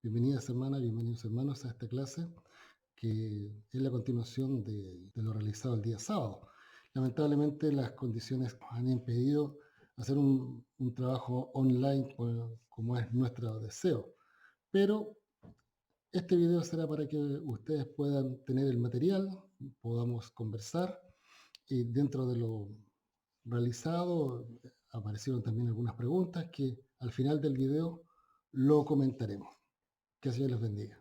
Bienvenidas hermanas, bienvenidos hermanos a esta clase que es la continuación de lo realizado el día sábado. Lamentablemente las condiciones han impedido hacer un trabajo online como es nuestro deseo, pero este video será para que ustedes puedan tener el material, podamos conversar y dentro de lo realizado aparecieron también algunas preguntas que al final del video lo comentaremos. Que el Señor les bendiga.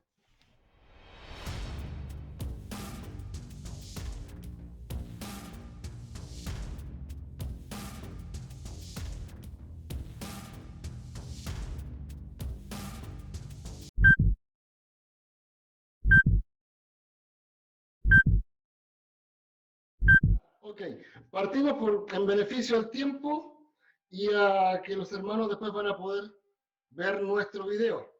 Ok, partimos en beneficio del tiempo y a que los hermanos después van a poder ver nuestro video.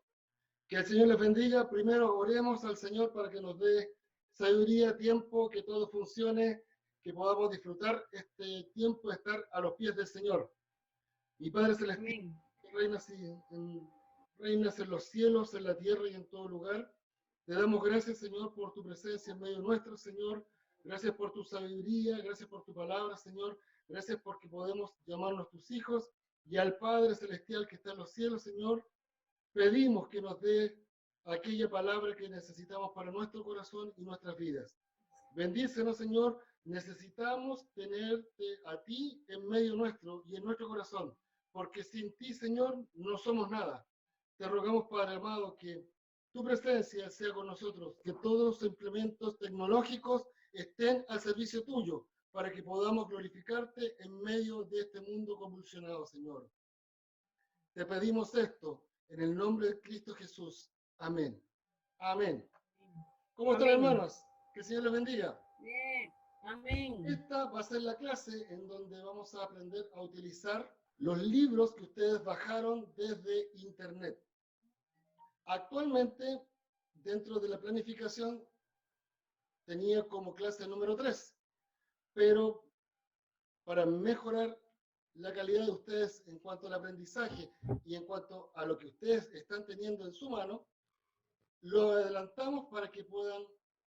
Que el Señor les bendiga. Primero oremos al Señor para que nos dé sabiduría, tiempo, que todo funcione, que podamos disfrutar este tiempo de estar a los pies del Señor. Mi Padre Celestial, reinas en los cielos, en la tierra y en todo lugar. Te damos gracias, Señor, por tu presencia en medio nuestro, Señor. Gracias por tu sabiduría, gracias por tu palabra, Señor. Gracias porque podemos llamarnos tus hijos. Y al Padre Celestial que está en los cielos, Señor, pedimos que nos dé aquella palabra que necesitamos para nuestro corazón y nuestras vidas. Bendícenos, Señor. Necesitamos tenerte a ti en medio nuestro y en nuestro corazón, porque sin ti, Señor, no somos nada. Te rogamos, Padre amado, que tu presencia sea con nosotros, que todos los implementos tecnológicos estén al servicio tuyo, para que podamos glorificarte en medio de este mundo convulsionado, Señor. Te pedimos esto en el nombre de Cristo Jesús. Amén. Amén. ¿Cómo están, hermanos? Que el Señor les bendiga. Bien. Amén. Esta va a ser la clase en donde vamos a aprender a utilizar los libros que ustedes bajaron desde internet. Actualmente, dentro de la planificación, tenía como clase número 3, pero para mejorar la calidad de ustedes en cuanto al aprendizaje y en cuanto a lo que ustedes están teniendo en su mano, lo adelantamos para que puedan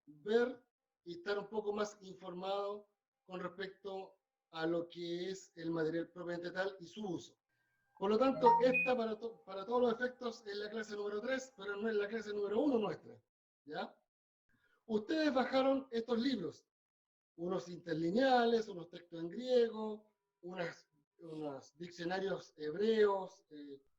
ver y estar un poco más informados con respecto a lo que es el material propiamente tal y su uso. Por lo tanto, esta para todos los efectos es la clase número 3, pero no es la clase número 1 nuestra. ¿Ya? Ustedes bajaron estos libros, unos interlineales, unos textos en griego, unos diccionarios hebreos.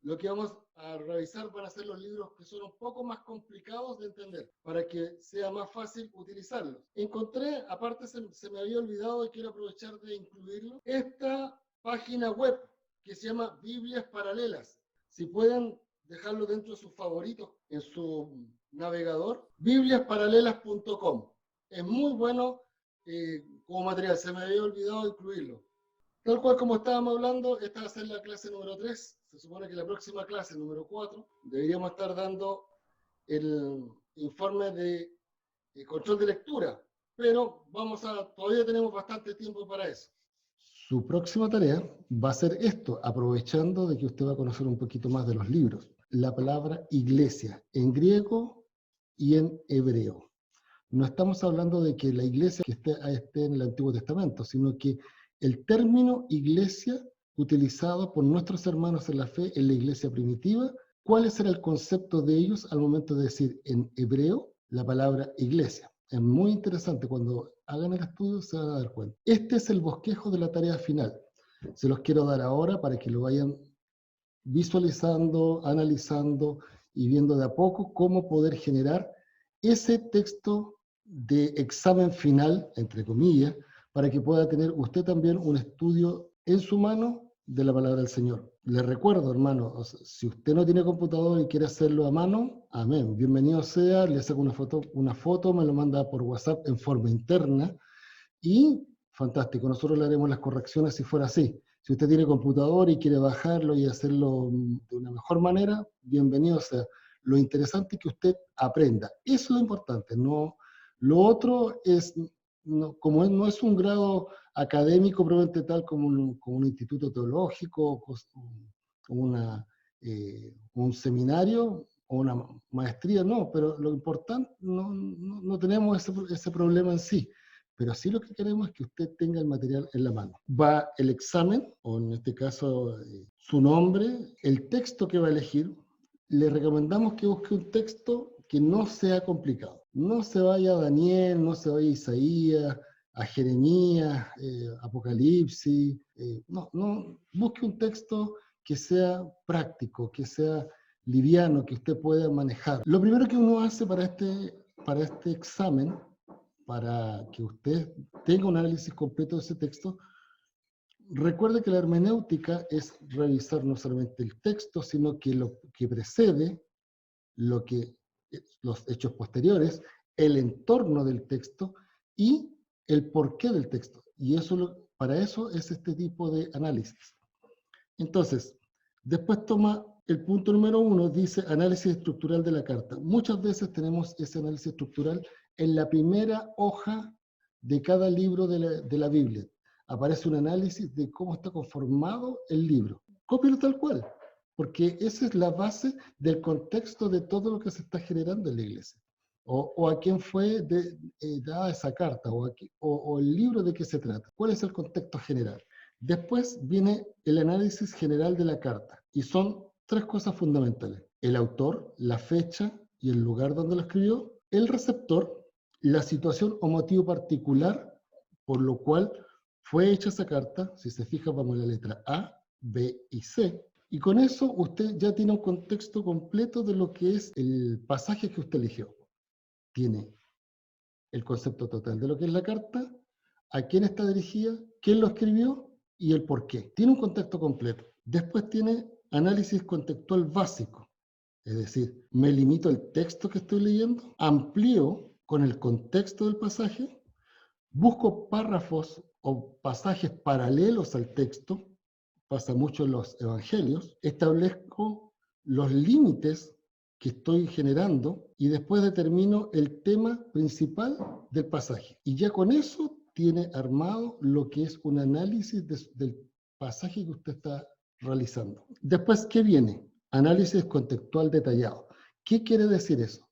Lo que vamos a revisar van a ser los libros que son un poco más complicados de entender, para que sea más fácil utilizarlos. Encontré, aparte se me había olvidado y quiero aprovechar de incluirlo, esta página web que se llama Biblias Paralelas. Si pueden dejarlo dentro de sus favoritos en su navegador, bibliasparalela.com. Es muy bueno como material, se me había olvidado incluirlo. Tal cual como estábamos hablando, esta va a ser la clase número 3. Se supone que la próxima clase, número 4, deberíamos estar dando el informe de control de lectura. Pero todavía tenemos bastante tiempo para eso. Su próxima tarea va a ser esto, aprovechando de que usted va a conocer un poquito más de los libros. La palabra iglesia en griego y en hebreo. No estamos hablando de que la iglesia que esté en el Antiguo Testamento, sino que el término iglesia utilizado por nuestros hermanos en la fe en la iglesia primitiva, ¿cuál era el concepto de ellos al momento de decir en hebreo la palabra iglesia? Es muy interesante, cuando hagan el estudio se van a dar cuenta. Este es el bosquejo de la tarea final. Se los quiero dar ahora para que lo vayan visualizando, analizando y viendo de a poco cómo poder generar ese texto de examen final, entre comillas, para que pueda tener usted también un estudio en su mano de la palabra del Señor. Les recuerdo, hermano, o sea, si usted no tiene computador y quiere hacerlo a mano, amén, bienvenido sea, le saco una foto, me lo manda por WhatsApp en forma interna y fantástico, nosotros le haremos las correcciones si fuera así. Si usted tiene computador y quiere bajarlo y hacerlo de una mejor manera, bienvenido sea. Lo interesante es que usted aprenda. Eso es lo importante. No, lo otro es, como no es un grado académico probablemente tal como un instituto teológico, un seminario, o una maestría, no, pero lo importante, no tenemos ese problema en sí, pero sí lo que queremos es que usted tenga el material en la mano. Va el examen, o en este caso su nombre, el texto que va a elegir. Le recomendamos que busque un texto que no sea complicado. No se vaya a Daniel, no se vaya a Isaías, a Jeremías, Apocalipsis. No, busque un texto que sea práctico, que sea liviano, que usted pueda manejar. Lo primero que uno hace para este examen, para que usted tenga un análisis completo de ese texto, recuerde que la hermenéutica es revisar no solamente el texto, sino que lo que precede, los hechos posteriores, el entorno del texto y el porqué del texto. Y para eso es este tipo de análisis. Entonces, después toma el punto número 1, dice análisis estructural de la carta. Muchas veces tenemos ese análisis estructural en la primera hoja de cada libro de la Biblia. Aparece un análisis de cómo está conformado el libro. Cópialo tal cual, porque esa es la base del contexto de todo lo que se está generando en la iglesia. O a quién fue dada esa carta, o el libro de qué se trata. ¿Cuál es el contexto general? Después viene el análisis general de la carta, y son 3 cosas fundamentales: el autor, la fecha y el lugar donde lo escribió, el receptor, la situación o motivo particular por lo cual fue hecha esa carta. Si se fija, vamos a la letra A, B y C, y con eso usted ya tiene un contexto completo de lo que es el pasaje que usted eligió. Tiene el concepto total de lo que es la carta, a quién está dirigida, quién lo escribió y el por qué. Tiene un contexto completo. Después tiene análisis contextual básico, es decir, me limito al texto que estoy leyendo, amplío con el contexto del pasaje, busco párrafos o pasajes paralelos al texto, pasa mucho en los evangelios, establezco los límites que estoy generando y después determino el tema principal del pasaje. Y ya con eso tiene armado lo que es un análisis del pasaje que usted está realizando. Después, ¿qué viene? Análisis contextual detallado. ¿Qué quiere decir eso?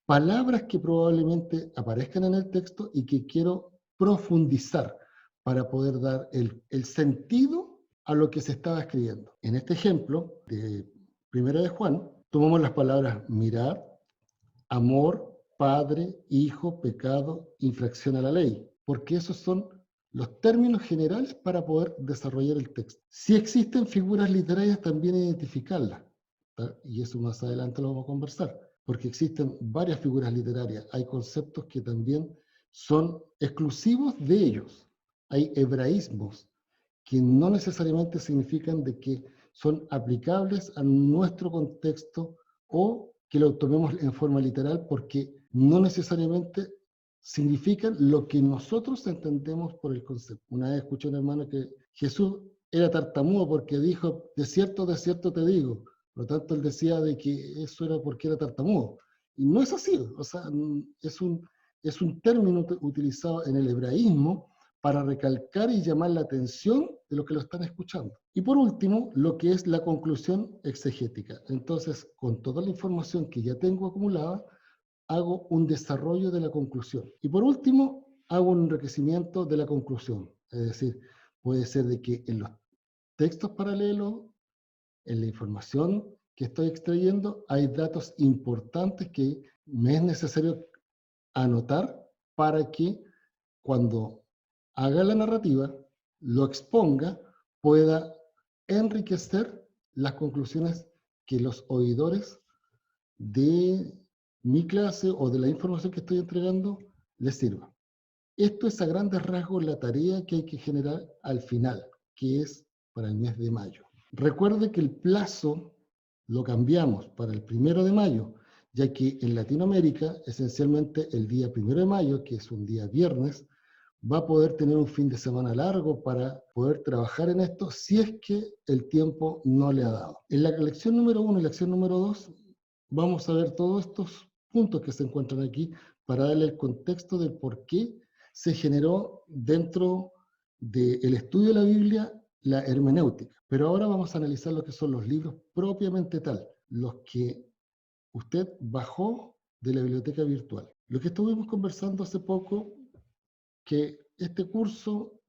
Palabras que probablemente aparezcan en el texto y que quiero profundizar para poder dar el sentido a lo que se estaba escribiendo. En este ejemplo de Primera de Juan, tomamos las palabras mirar, amor, padre, hijo, pecado, infracción a la ley, porque esos son los términos generales para poder desarrollar el texto. Si existen figuras literarias, también identificarlas, ¿tá? Y eso más adelante lo vamos a conversar, porque existen varias figuras literarias. Hay conceptos que también son exclusivos de ellos. Hay hebraísmos que no necesariamente significan de que son aplicables a nuestro contexto o que lo tomemos en forma literal, porque no necesariamente significan lo que nosotros entendemos por el concepto. Una vez escuché a un hermano que Jesús era tartamudo porque dijo, de cierto te digo. Por lo tanto, él decía de que eso era porque era tartamudo. Y no es así. O sea, es un término utilizado en el hebraísmo para recalcar y llamar la atención de los que lo están escuchando. Y por último, lo que es la conclusión exegética. Entonces, con toda la información que ya tengo acumulada, hago un desarrollo de la conclusión. Y por último, hago un enriquecimiento de la conclusión. Es decir, puede ser de que en los textos paralelos, en la información que estoy extrayendo, hay datos importantes que me es necesario anotar para que cuando haga la narrativa, lo exponga, pueda enriquecer las conclusiones que los oidores de mi clase o de la información que estoy entregando les sirva. Esto es a grandes rasgos la tarea que hay que generar al final, que es para el mes de mayo. Recuerde que el plazo lo cambiamos para el 1 de mayo, ya que en Latinoamérica, esencialmente el día 1 de mayo, que es un día viernes, va a poder tener un fin de semana largo para poder trabajar en esto si es que el tiempo no le ha dado. En la lección número 1 y la lección número 2 vamos a ver todos estos puntos que se encuentran aquí para darle el contexto del por qué se generó dentro del estudio de la Biblia la hermenéutica. Pero ahora vamos a analizar lo que son los libros propiamente tal, los que usted bajó de la biblioteca virtual. Lo que estuvimos conversando hace poco, que este curso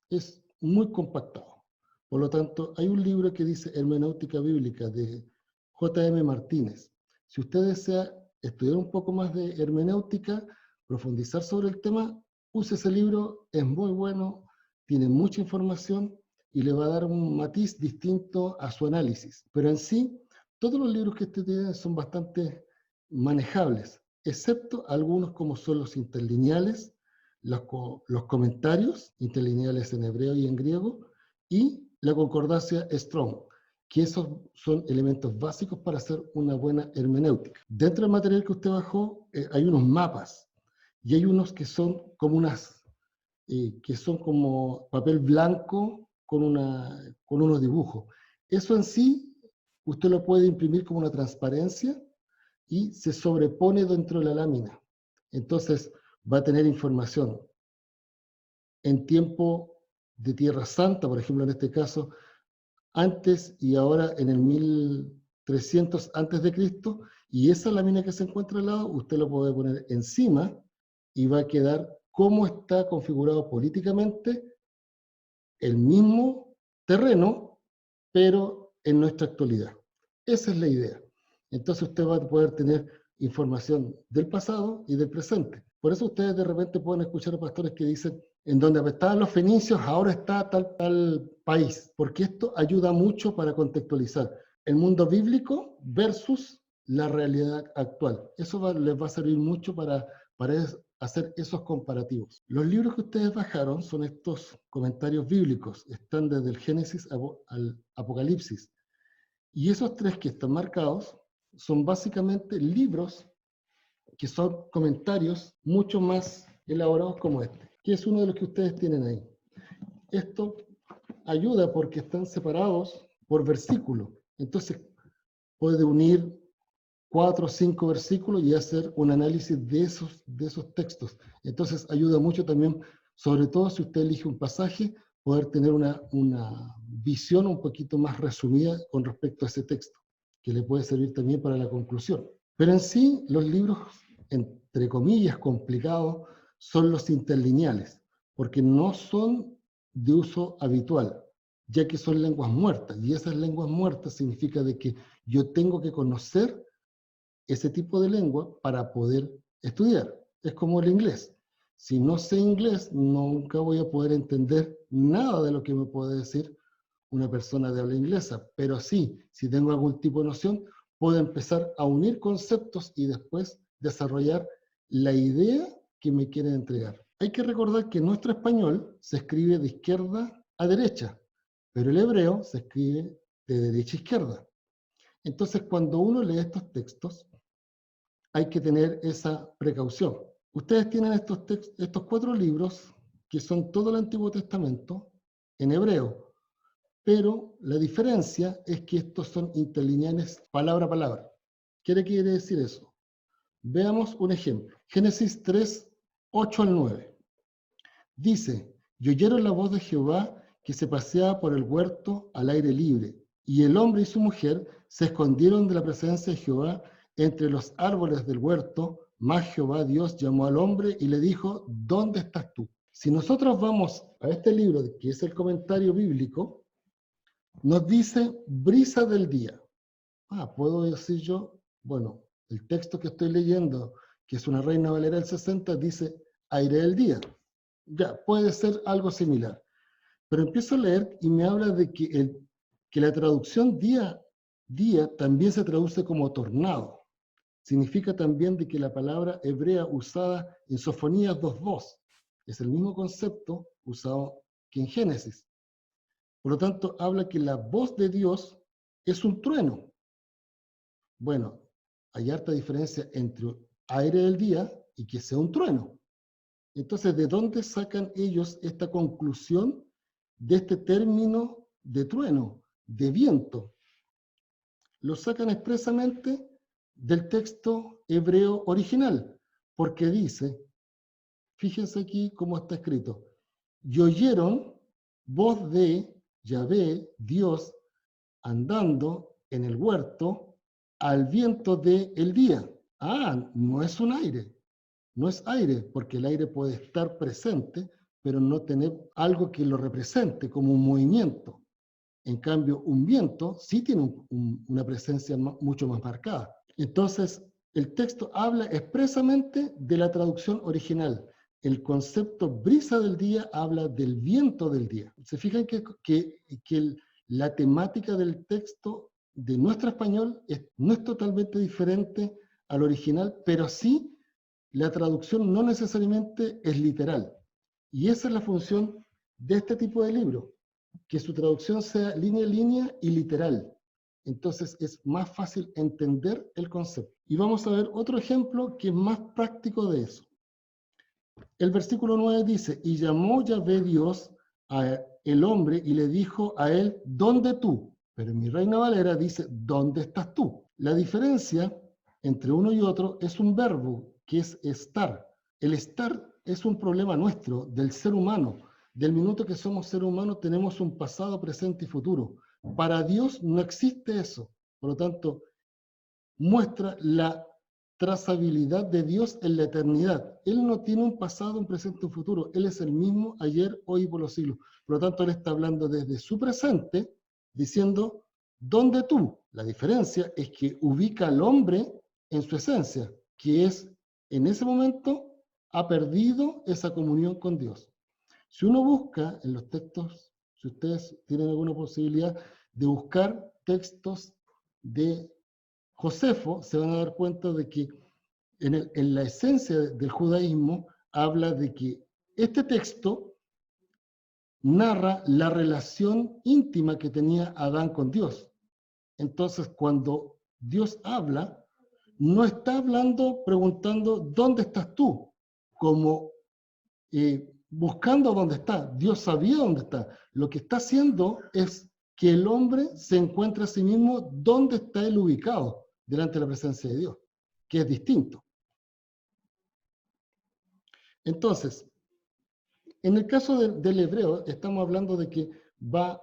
es muy compactado. Por lo tanto, hay un libro que dice Hermenéutica Bíblica de J.M. Martínez. Si usted desea estudiar un poco más de hermenéutica, profundizar sobre el tema, use ese libro, es muy bueno, tiene mucha información y le va a dar un matiz distinto a su análisis. Pero en sí, todos los libros que usted tiene son bastante manejables, excepto algunos como son los interlineales, los comentarios interlineales en hebreo y en griego, y la concordancia Strong, que esos son elementos básicos para hacer una buena hermenéutica. Dentro del material que usted bajó hay unos mapas, y hay unos que son como que son como papel blanco con unos dibujos. Eso en sí, usted lo puede imprimir como una transparencia y se sobrepone dentro de la lámina. Entonces, va a tener información en tiempo de Tierra Santa, por ejemplo, en este caso, antes y ahora en el 1300 antes de Cristo, y esa lámina que se encuentra al lado, usted lo puede poner encima y va a quedar cómo está configurado políticamente el mismo terreno, pero en nuestra actualidad. Esa es la idea. Entonces usted va a poder tener información del pasado y del presente. Por eso ustedes de repente pueden escuchar a pastores que dicen, en donde estaban los fenicios, ahora está tal país, porque esto ayuda mucho para contextualizar el mundo bíblico versus la realidad actual. Eso les va a servir mucho para hacer esos comparativos. Los libros que ustedes bajaron son estos comentarios bíblicos, están desde el Génesis al Apocalipsis. Y esos tres que están marcados son básicamente libros que son comentarios mucho más elaborados como este, que es uno de los que ustedes tienen ahí. Esto ayuda porque están separados por versículo. Entonces, puede unir 4 o 5 versículos y hacer un análisis de esos textos. Entonces, ayuda mucho también, sobre todo si usted elige un pasaje, poder tener una visión un poquito más resumida con respecto a ese texto, que le puede servir también para la conclusión. Pero en sí, los libros, entre comillas, complicados, son los interlineales, porque no son de uso habitual, ya que son lenguas muertas, y esas lenguas muertas significa de que yo tengo que conocer ese tipo de lengua para poder estudiar. Es como el inglés. Si no sé inglés, nunca voy a poder entender nada de lo que me puede decir una persona de habla inglesa, pero sí, si tengo algún tipo de noción, puedo empezar a unir conceptos y después desarrollar la idea que me quieren entregar. Hay que recordar que nuestro español se escribe de izquierda a derecha, pero el hebreo se escribe de derecha a izquierda. Entonces, cuando uno lee estos textos, hay que tener esa precaución. Ustedes tienen estos 4 libros, que son todo el Antiguo Testamento, en hebreo, pero la diferencia es que estos son interlineales palabra a palabra. ¿Qué quiere decir eso? Veamos un ejemplo. Génesis 3, 8 al 9. Dice, y oyeron la voz de Jehová que se paseaba por el huerto al aire libre, y el hombre y su mujer se escondieron de la presencia de Jehová entre los árboles del huerto, mas Jehová Dios llamó al hombre y le dijo, ¿dónde estás tú? Si nosotros vamos a este libro, que es el comentario bíblico, nos dice brisa del día. Puedo decir yo, bueno, el texto que estoy leyendo, que es una Reina Valera del 60, dice aire del día. Ya, puede ser algo similar. Pero empiezo a leer y me habla de que la traducción día también se traduce como tornado. Significa también de que la palabra hebrea usada en Sofonías 2.2 es el mismo concepto usado que en Génesis. Por lo tanto, habla que la voz de Dios es un trueno. Bueno, hay harta diferencia entre aire del día y que sea un trueno. Entonces, ¿de dónde sacan ellos esta conclusión de este término de trueno, de viento? Lo sacan expresamente del texto hebreo original, porque dice, fíjense aquí cómo está escrito, y oyeron voz de Yahvé, Dios, andando en el huerto al viento del día. Ah, no es un aire, no es aire, porque el aire puede estar presente, pero no tener algo que lo represente como un movimiento. En cambio, un viento sí tiene una presencia mucho más marcada. Entonces, el texto habla expresamente de la traducción original. El concepto brisa del día habla del viento del día. Se fijan que la temática del texto de nuestro español no es totalmente diferente al original, pero sí la traducción no necesariamente es literal. Y esa es la función de este tipo de libro, que su traducción sea línea a línea y literal. Entonces es más fácil entender el concepto. Y vamos a ver otro ejemplo que es más práctico de eso. El versículo 9 dice, y llamó Yahvé Dios al hombre y le dijo a él, ¿dónde tú? Pero en mi Reina Valera dice, ¿dónde estás tú? La diferencia entre uno y otro es un verbo, que es estar. El estar es un problema nuestro, del ser humano. Del minuto que somos ser humanos tenemos un pasado, presente y futuro. Para Dios no existe eso. Por lo tanto, muestra la trazabilidad de Dios en la eternidad. Él no tiene un pasado, un presente, un futuro. Él es el mismo ayer, hoy y por los siglos. Por lo tanto, Él está hablando desde su presente, diciendo, ¿dónde tú? La diferencia es que ubica al hombre en su esencia, que es, en ese momento, ha perdido esa comunión con Dios. Si uno busca en los textos, si ustedes tienen alguna posibilidad de buscar textos de Josefo, se van a dar cuenta de que en la esencia del judaísmo habla de que este texto narra la relación íntima que tenía Adán con Dios. Entonces, cuando Dios habla, no está hablando preguntando ¿dónde estás tú? Como buscando dónde está. Dios sabía dónde está. Lo que está haciendo es que el hombre se encuentre a sí mismo dónde está él ubicado delante de la presencia de Dios, que es distinto. Entonces, en el caso del hebreo, estamos hablando de que va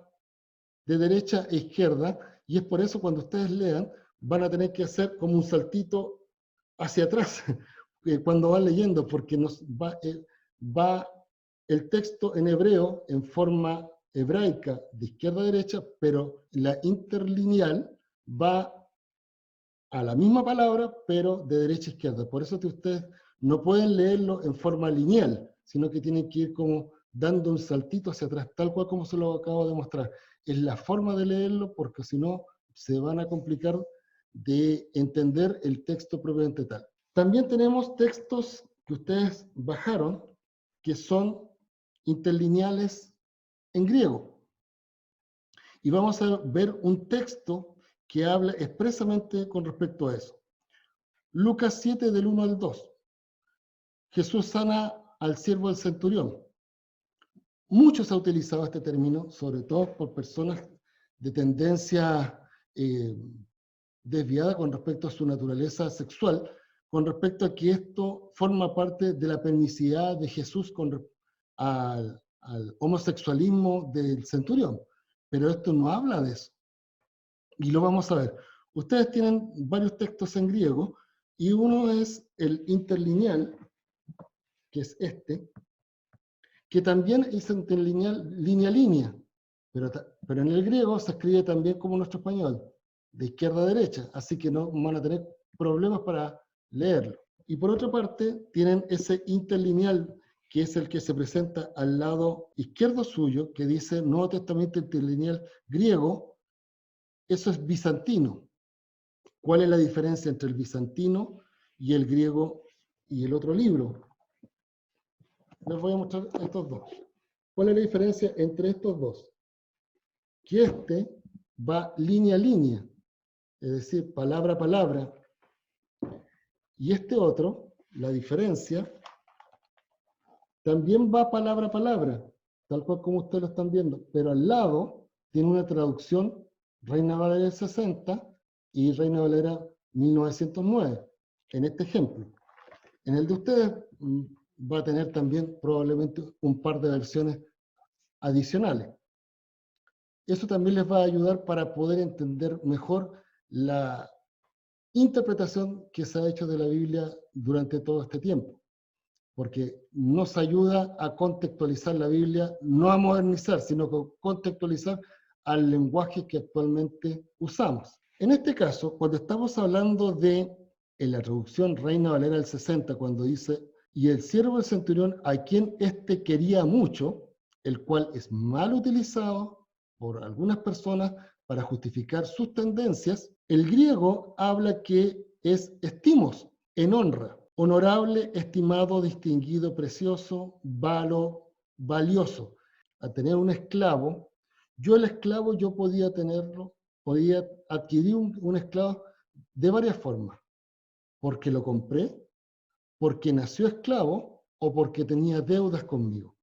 de derecha a izquierda, y es por eso cuando ustedes lean, van a tener que hacer como un saltito hacia atrás cuando van leyendo, porque va el texto en hebreo en forma hebraica de izquierda a derecha, pero la interlineal va a la misma palabra, pero de derecha a izquierda. Por eso que ustedes no pueden leerlo en forma lineal, sino que tienen que ir como dando un saltito hacia atrás, tal cual como se lo acabo de mostrar. Es la forma de leerlo, porque si no, se van a complicar de entender el texto propiamente tal. También tenemos textos que ustedes bajaron, que son interlineales en griego. Y vamos a ver un texto que habla expresamente con respecto a eso. Lucas 7 del 1 al 2. Jesús sana al siervo del centurión. Mucho se ha utilizado este término, sobre todo por personas de tendencia desviada con respecto a su naturaleza sexual, con respecto a que esto forma parte de la permisividad de Jesús al homosexualismo del centurión. Pero esto no habla de eso. Y lo vamos a ver. Ustedes tienen varios textos en griego, y uno es el interlineal, que es este, que también es interlineal línea a línea, pero en el griego se escribe también como nuestro español, de izquierda a derecha, así que no van a tener problemas para leerlo. Y por otra parte, tienen ese interlineal, que es el que se presenta al lado izquierdo suyo, que dice Nuevo Testamento interlineal griego. Eso es bizantino. ¿Cuál es la diferencia entre el bizantino y el griego y el otro libro? Les voy a mostrar estos dos. ¿Cuál es la diferencia entre estos dos? Que este va línea a línea, es decir, palabra a palabra. Y este otro, la diferencia, también va palabra a palabra, tal cual como ustedes lo están viendo, pero al lado tiene una traducción Reina Valera 60 y Reina Valera 1909, en este ejemplo. En el de ustedes va a tener también probablemente un par de versiones adicionales. Eso también les va a ayudar para poder entender mejor interpretación que se ha hecho de la Biblia durante todo este tiempo, porque nos ayuda a contextualizar la Biblia, no a modernizar, sino que contextualizar al lenguaje que actualmente usamos. En este caso, cuando estamos hablando de, en la traducción Reina Valera del 60, cuando dice, y el siervo del centurión a quien éste quería mucho, el cual es mal utilizado por algunas personas para justificar sus tendencias, el griego habla que es estimos, en honra, honorable, estimado, distinguido, precioso, valioso. A tener un esclavo, yo el esclavo yo podía tenerlo, podía adquirir un esclavo de varias formas, porque lo compré, porque nació esclavo o porque tenía deudas conmigo.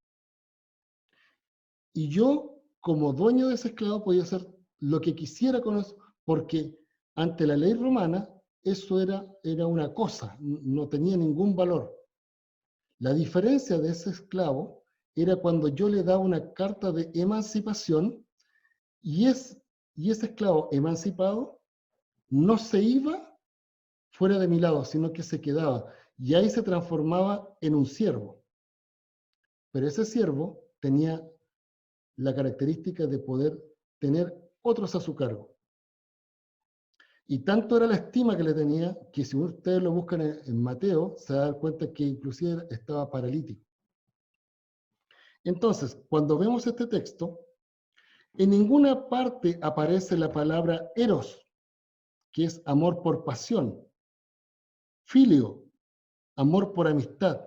Y yo, como dueño de ese esclavo, podía hacer lo que quisiera con eso, porque ante la ley romana eso era una cosa, no tenía ningún valor. La diferencia de ese esclavo era cuando yo le daba una carta de emancipación y ese esclavo emancipado no se iba fuera de mi lado, sino que se quedaba. Y ahí se transformaba en un siervo. Pero ese siervo tenía la característica de poder tener otros a su cargo. Y tanto era la estima que le tenía, que si ustedes lo buscan en Mateo, se dan cuenta que inclusive estaba paralítico. Entonces, cuando vemos este texto, en ninguna parte aparece la palabra eros, que es amor por pasión, filio, amor por amistad,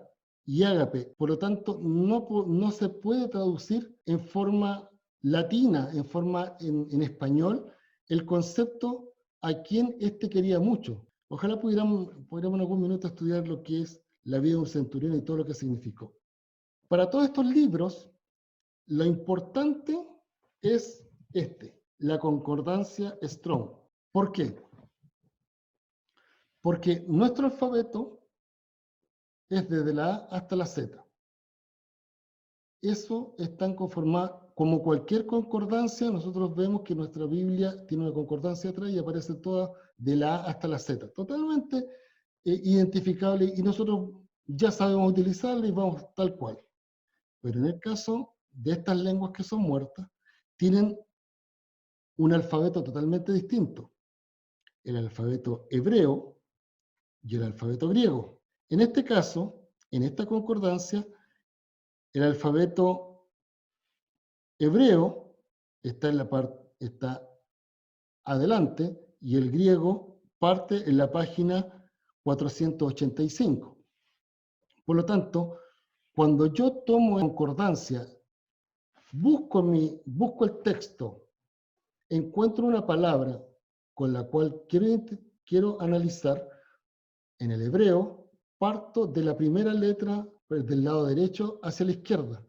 y ágape. Por lo tanto, no se puede traducir en forma latina, en español, el concepto a quien éste quería mucho. Ojalá pudiéramos en algún minuto estudiar lo que es la vida de un centurión y todo lo que significó. Para todos estos libros, lo importante es la concordancia Strong. ¿Por qué? Porque nuestro alfabeto es desde la A hasta la Z. Eso está conformado, como cualquier concordancia, nosotros vemos que nuestra Biblia tiene una concordancia atrás y aparece toda de la A hasta la Z. Totalmente identificable y nosotros ya sabemos utilizarla y vamos tal cual. Pero en el caso de estas lenguas que son muertas, tienen un alfabeto totalmente distinto. El alfabeto hebreo y el alfabeto griego. En este caso, en esta concordancia, el alfabeto hebreo está adelante y el griego parte en la página 485. Por lo tanto, cuando yo tomo concordancia, busco el texto, encuentro una palabra con la cual quiero analizar, en el hebreo, parto de la primera letra del lado derecho hacia la izquierda.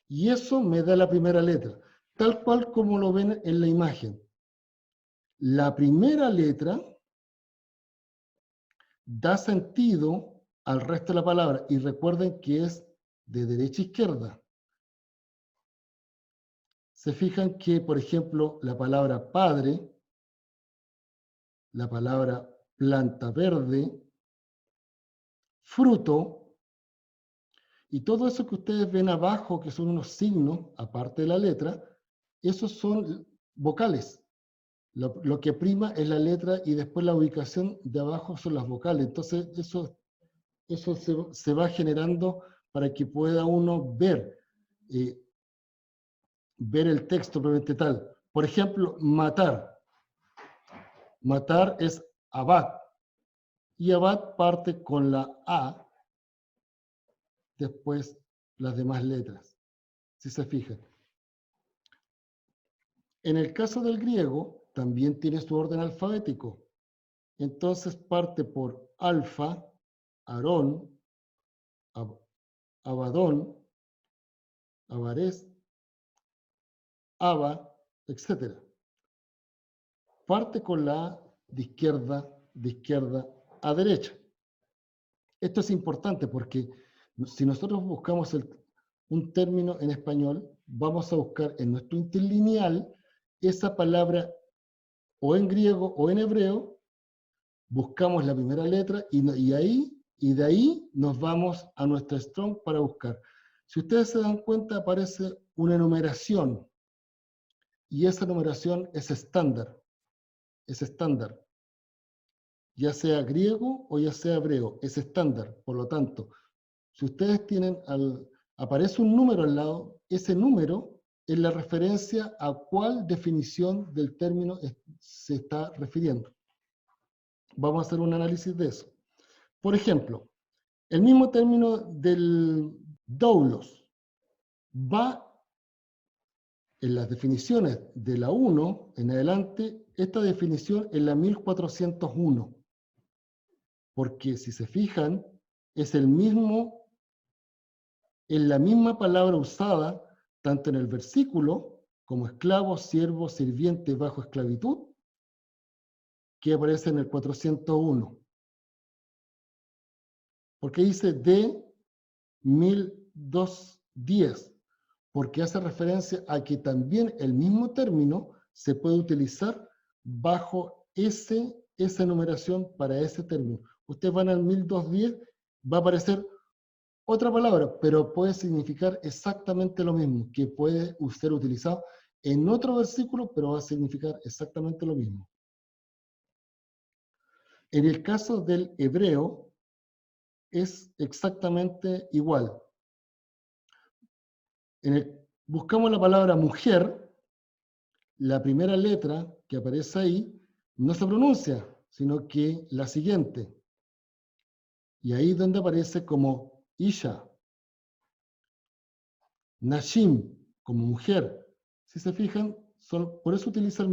Y eso me da la primera letra, tal cual como lo ven en la imagen. La primera letra da sentido al resto de la palabra. Y recuerden que es de derecha a izquierda. Se fijan que, por ejemplo, la palabra padre, la palabra planta verde, fruto, y todo eso que ustedes ven abajo, que son unos signos, aparte de la letra, esos son vocales. Lo que prima es la letra y después la ubicación de abajo son las vocales. Entonces, eso se va generando para que pueda uno ver el texto propiamente tal. Por ejemplo, matar. Matar es abad. Y abad parte con la A, después las demás letras, si se fijan. En el caso del griego, también tiene su orden alfabético. Entonces parte por alfa, Aarón, Abadón, Avarés, Aba, etc. Parte con la A de izquierda a derecha. Esto es importante porque si nosotros buscamos un término en español, vamos a buscar en nuestro interlineal esa palabra o en griego o en hebreo buscamos la primera letra y de ahí nos vamos a nuestra Strong para buscar. Si ustedes se dan cuenta, aparece una numeración, y esa numeración es estándar, ya sea griego o ya sea hebreo, es estándar. Por lo tanto, si ustedes tienen, aparece un número al lado, ese número es la referencia a cuál definición del término se está refiriendo. Vamos a hacer un análisis de eso. Por ejemplo, el mismo término del doulos va en las definiciones de la 1 en adelante, esta definición es la 1401. Porque si se fijan, es la misma palabra usada tanto en el versículo como esclavo, siervo, sirviente bajo esclavitud, que aparece en el 401. Porque dice de 1210, porque hace referencia a que también el mismo término se puede utilizar bajo esa numeración para ese término. Ustedes van al 1210, va a aparecer otra palabra, pero puede significar exactamente lo mismo, que puede ser utilizado en otro versículo, pero va a significar exactamente lo mismo. En el caso del hebreo, es exactamente igual. Buscamos la palabra mujer, la primera letra que aparece ahí no se pronuncia, sino que la siguiente. Y ahí es donde aparece como Isha. Nashim, como mujer. Si se fijan, por eso utiliza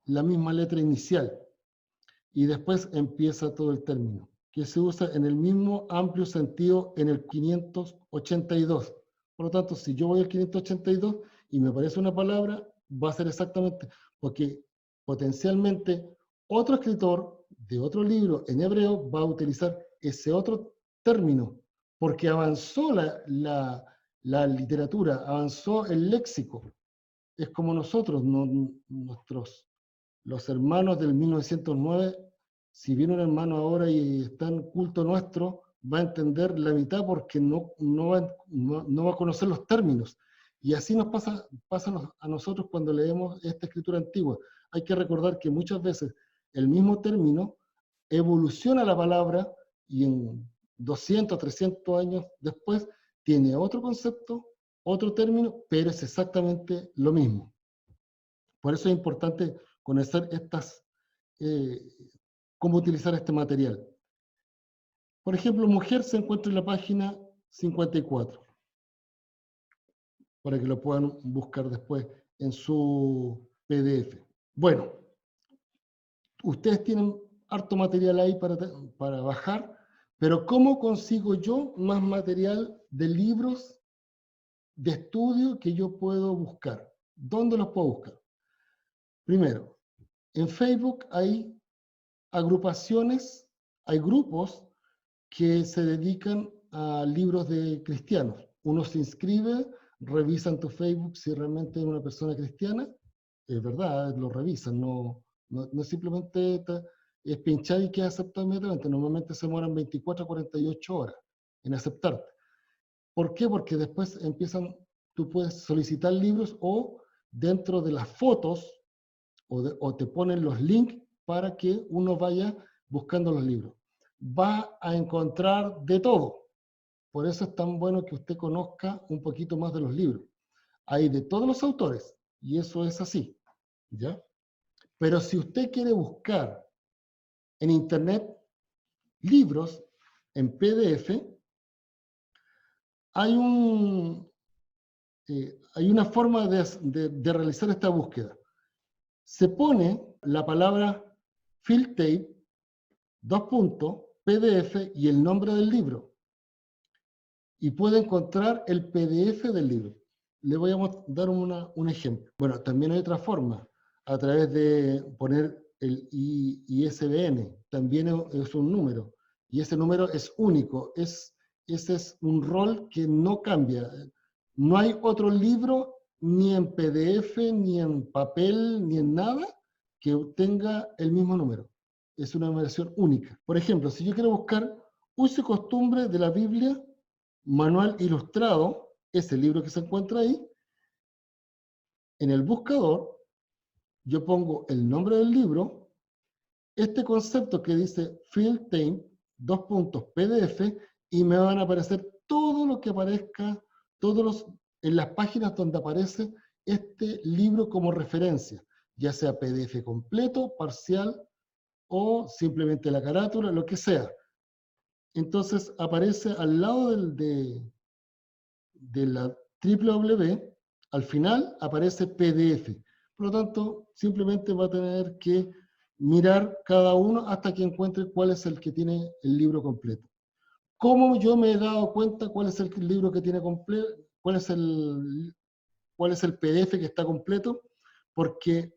la misma letra inicial. Y después empieza todo el término, que se usa en el mismo amplio sentido en el 582. Por lo tanto, si yo voy al 582 y me aparece una palabra, va a ser exactamente, porque potencialmente otro escritor de otro libro en hebreo va a utilizar ese otro término, porque avanzó la literatura, avanzó el léxico. Es como nosotros, los hermanos del 1909, si viene un hermano ahora y está en culto nuestro, va a entender la mitad porque no va a conocer los términos. Y así nos pasa a nosotros cuando leemos esta escritura antigua. Hay que recordar que muchas veces el mismo término evoluciona la palabra y en 200, 300 años después tiene otro concepto, otro término, pero es exactamente lo mismo. Por eso es importante conocer cómo utilizar este material. Por ejemplo, mujer se encuentra en la página 54, para que lo puedan buscar después en su PDF. Bueno, ustedes tienen harto material ahí para bajar, pero ¿cómo consigo yo más material de libros de estudio que yo puedo buscar? ¿Dónde los puedo buscar? Primero, en Facebook hay agrupaciones, hay grupos que se dedican a libros de cristianos. Uno se inscribe, revisan tu Facebook si realmente es una persona cristiana, es verdad, lo revisan, no simplemente es pinchar y queda aceptado inmediatamente. Normalmente se demoran 24 a 48 horas en aceptarte. ¿Por qué? Porque después tú puedes solicitar libros o dentro de las fotos o te ponen los links para que uno vaya buscando los libros. Va a encontrar de todo. Por eso es tan bueno que usted conozca un poquito más de los libros. Hay de todos los autores, y eso es así, ¿ya? Pero si usted quiere buscar en internet libros en PDF, hay una forma de realizar esta búsqueda. Se pone la palabra field tape, PDF y el nombre del libro. Y puede encontrar el PDF del libro. Le voy a dar un ejemplo. Bueno, también hay otra forma, a través de poner el ISBN. También es un número. Y ese número es único. Ese es un rol que no cambia. No hay otro libro, ni en PDF, ni en papel, ni en nada, que tenga el mismo número. es una numeración única. Por ejemplo, si yo quiero buscar uso y costumbre de la Biblia, manual ilustrado, ese libro que se encuentra ahí, en el buscador, yo pongo el nombre del libro, este concepto que dice Field Time, PDF, y me van a aparecer todo lo que aparezca, en las páginas donde aparece este libro como referencia, ya sea PDF completo, parcial, o simplemente la carátula, lo que sea. Entonces aparece al lado de la www, al final aparece PDF. Por lo tanto, simplemente va a tener que mirar cada uno hasta que encuentre cuál es el que tiene el libro completo. ¿Cómo yo me he dado cuenta cuál es el libro que tiene completo, cuál es el PDF que está completo? Porque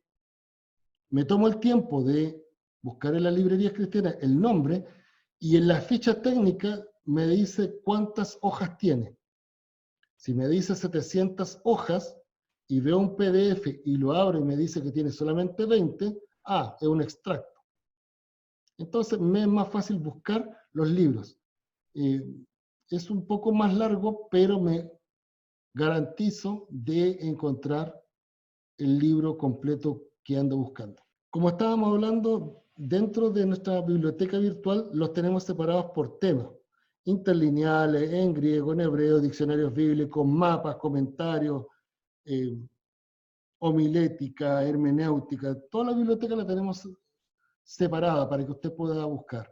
me tomo el tiempo de buscar en las librerías cristianas el nombre y en la ficha técnica me dice cuántas hojas tiene. Si me dice 700 hojas y veo un PDF y lo abro y me dice que tiene solamente 20, es un extracto. Entonces me es más fácil buscar los libros. Es un poco más largo, pero me garantizo de encontrar el libro completo que ando buscando. Como estábamos hablando, dentro de nuestra biblioteca virtual los tenemos separados por temas, interlineales, en griego, en hebreo, diccionarios bíblicos, mapas, comentarios, homilética, hermenéutica. Toda la biblioteca la tenemos separada para que usted pueda buscar.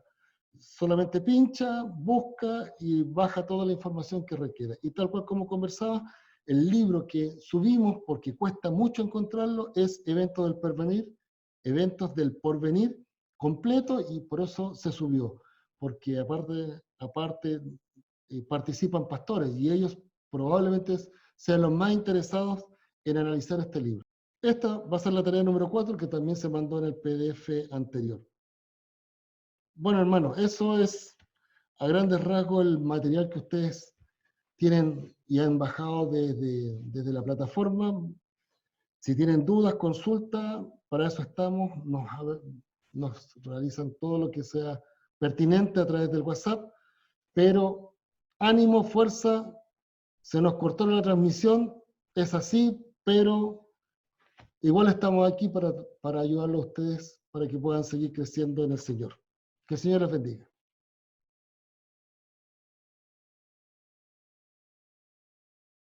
Solamente pincha, busca y baja toda la información que requiera. Y tal cual como conversaba, el libro que subimos, porque cuesta mucho encontrarlo, es Eventos del Porvenir completo, y por eso se subió. Porque aparte participan pastores y ellos probablemente sean los más interesados en analizar este libro. Esta va a ser la tarea número 4, que también se mandó en el PDF anterior. Bueno, hermanos, eso es a grandes rasgos el material que ustedes tienen y han bajado desde la plataforma. Si tienen dudas, consultas, para eso estamos. Nos realizan todo lo que sea pertinente a través del WhatsApp. Pero ánimo, fuerza, se nos cortó la transmisión, es así, pero igual estamos aquí para ayudarlos a ustedes para que puedan seguir creciendo en el Señor. Que el Señor les bendiga.